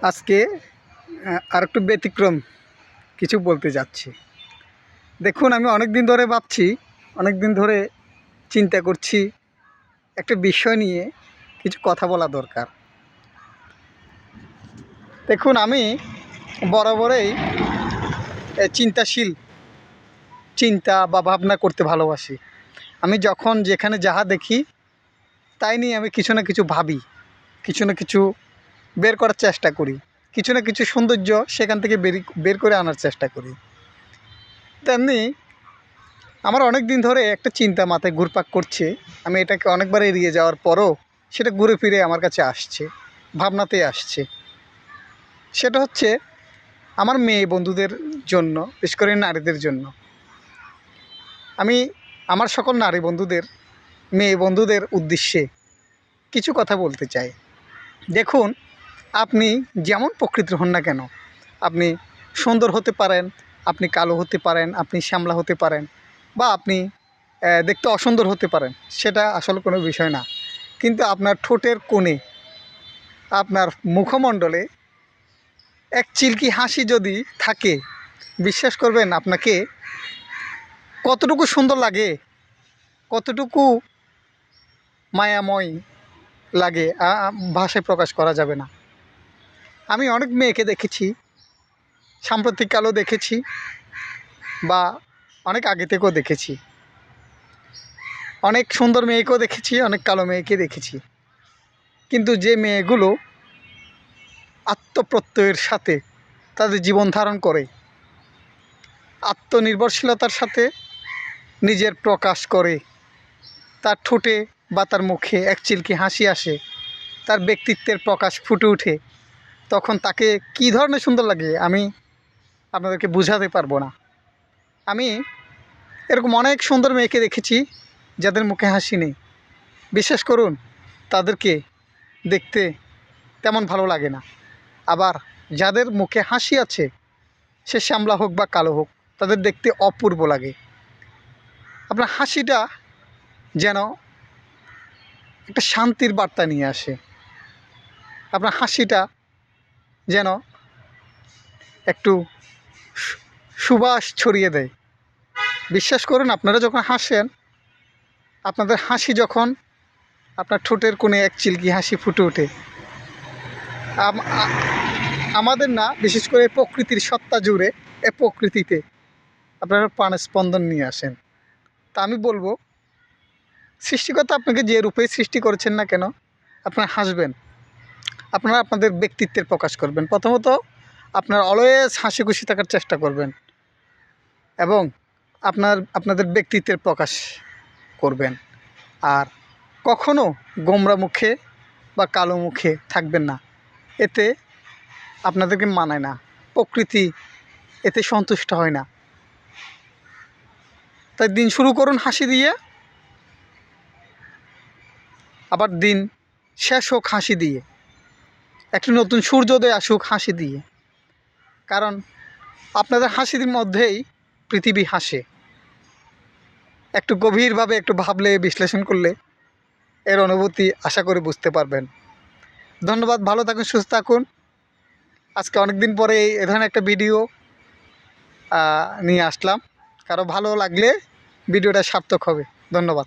আজকে আর একটু ব্যতিক্রম কিছু বলতে যাচ্ছি। দেখুন, আমি অনেক দিন ধরে ভাবছি, অনেক দিন ধরে চিন্তা করছি, একটা বিষয় নিয়ে কিছু কথা বলা দরকার। দেখুন, আমি বরাবরই চিন্তাশীল, চিন্তা বা ভাবনা করতে ভালোবাসি। আমি যখন যেখানে যাহা দেখি তাই নিয়ে আমি কিছু না কিছু ভাবি, কিছু না কিছু বের করার চেষ্টা করি, কিছু না কিছু সৌন্দর্য সেখান থেকে বের করে আনার চেষ্টা করি। তেমনি আমার অনেক দিন ধরে একটা চিন্তা মাথায় ঘুরপাক করছে। আমি এটাকে অনেকবার এড়িয়ে যাওয়ার পরও সেটা ঘুরে ফিরে আমার কাছে আসছে, ভাবনাতেই আসছে। সেটা হচ্ছে আমার মেয়ে বন্ধুদের জন্য, বিশেষ করে নারীদের জন্য। আমি আমার সকল নারী বন্ধুদের, মেয়ে বন্ধুদের উদ্দেশ্যে কিছু কথা বলতে চাই। দেখুন, আপনি যেমন প্রকৃতির হন না কেন, আপনি সুন্দর হতে পারেন, আপনি কালো হতে পারেন, আপনি শ্যামলা হতে পারেন, বা আপনি দেখতে অসুন্দর হতে পারেন, সেটা আসলে কোনো বিষয় না। কিন্তু আপনার ঠোঁটের কোণে, আপনার মুখমণ্ডলে এক চিলকি হাসি যদি থাকে, বিশ্বাস করবেন আপনাকে কতটুকু সুন্দর লাগে, কতটুকু মায়াময় লাগে, ভাষায় প্রকাশ করা যাবে না। আমি অনেক মেয়েকে দেখেছি, সাম্প্রতিককালও দেখেছি, বা অনেক আগে থেকেও দেখেছি। অনেক সুন্দর মেয়েকেও দেখেছি, অনেক কালো মেয়েকে দেখেছি। কিন্তু যে মেয়েগুলো আত্মপ্রত্যয়ের সাথে তাদের জীবন ধারণ করে, আত্মনির্ভরশীলতার সাথে নিজের প্রকাশ করে, তার ঠোঁটে বা তার মুখে এক চিলকি হাসি আসে, তার ব্যক্তিত্বের প্রকাশ ফুটে ওঠে, তখন তাকে কী ধরনের সুন্দর লাগে আমি আপনাদেরকে বোঝাতে পারবো না। আমি এরকম অনেক সুন্দর মেয়েকে দেখেছি যাদের মুখে হাসি নেই। বিশ্বাস করুন, তাদেরকে দেখতে তেমন ভালো লাগে না। আবার যাদের মুখে হাসি আছে, সে শ্যামলা হোক বা কালো হোক, তাদের দেখতে অপূর্ব লাগে। আপনার হাসিটা যেন একটা শান্তির বার্তা নিয়ে আসে। আপনার হাসিটা যেন একটু সুবাস ছড়িয়ে দেয়। বিশ্বাস করুন, আপনারা যখন হাসেন, আপনাদের হাসি যখন আপনার ঠোঁটের কোণে এক চিলকি হাসি ফুটে ওঠে, আমাদের না, বিশেষ করে প্রকৃতির সত্তা জুড়ে, এ প্রকৃতিতে আপনারা প্রাণ স্পন্দন নিয়ে আসেন। তা আমি বলবো, সৃষ্টিকর্তা আপনাকে যে রূপেই সৃষ্টি করেছেন না কেন, আপনারা হাসবেন, আপনারা আপনাদের ব্যক্তিত্বের প্রকাশ করবেন। প্রথমত আপনার অলওয়েজ হাসি খুশি থাকার চেষ্টা করবেন, এবং আপনাদের ব্যক্তিত্বের প্রকাশ করবেন। আর কখনো গোমরা মুখে বা কালো মুখে থাকবেন না, এতে আপনাদেরকে মানায় না, প্রকৃতি এতে সন্তুষ্ট হয় না। তাই দিন শুরু করুন হাসি দিয়ে, আবার দিন শেষ হোক হাসি দিয়ে, একটি নতুন সূর্যোদয় আসুক হাসি দিয়ে। কারণ আপনাদের হাসির মধ্যেই পৃথিবী হাসে। একটু গভীরভাবে একটু ভাবলে, বিশ্লেষণ করলে এর অনুভূতি আশা করি বুঝতে পারবেন। ধন্যবাদ, ভালো থাকুন, সুস্থ থাকুন। আজকে অনেক দিন পরে এই ধরনের একটা ভিডিও নিয়ে আসলাম। কারো ভালো লাগলে ভিডিওটা সার্থক হবে। ধন্যবাদ।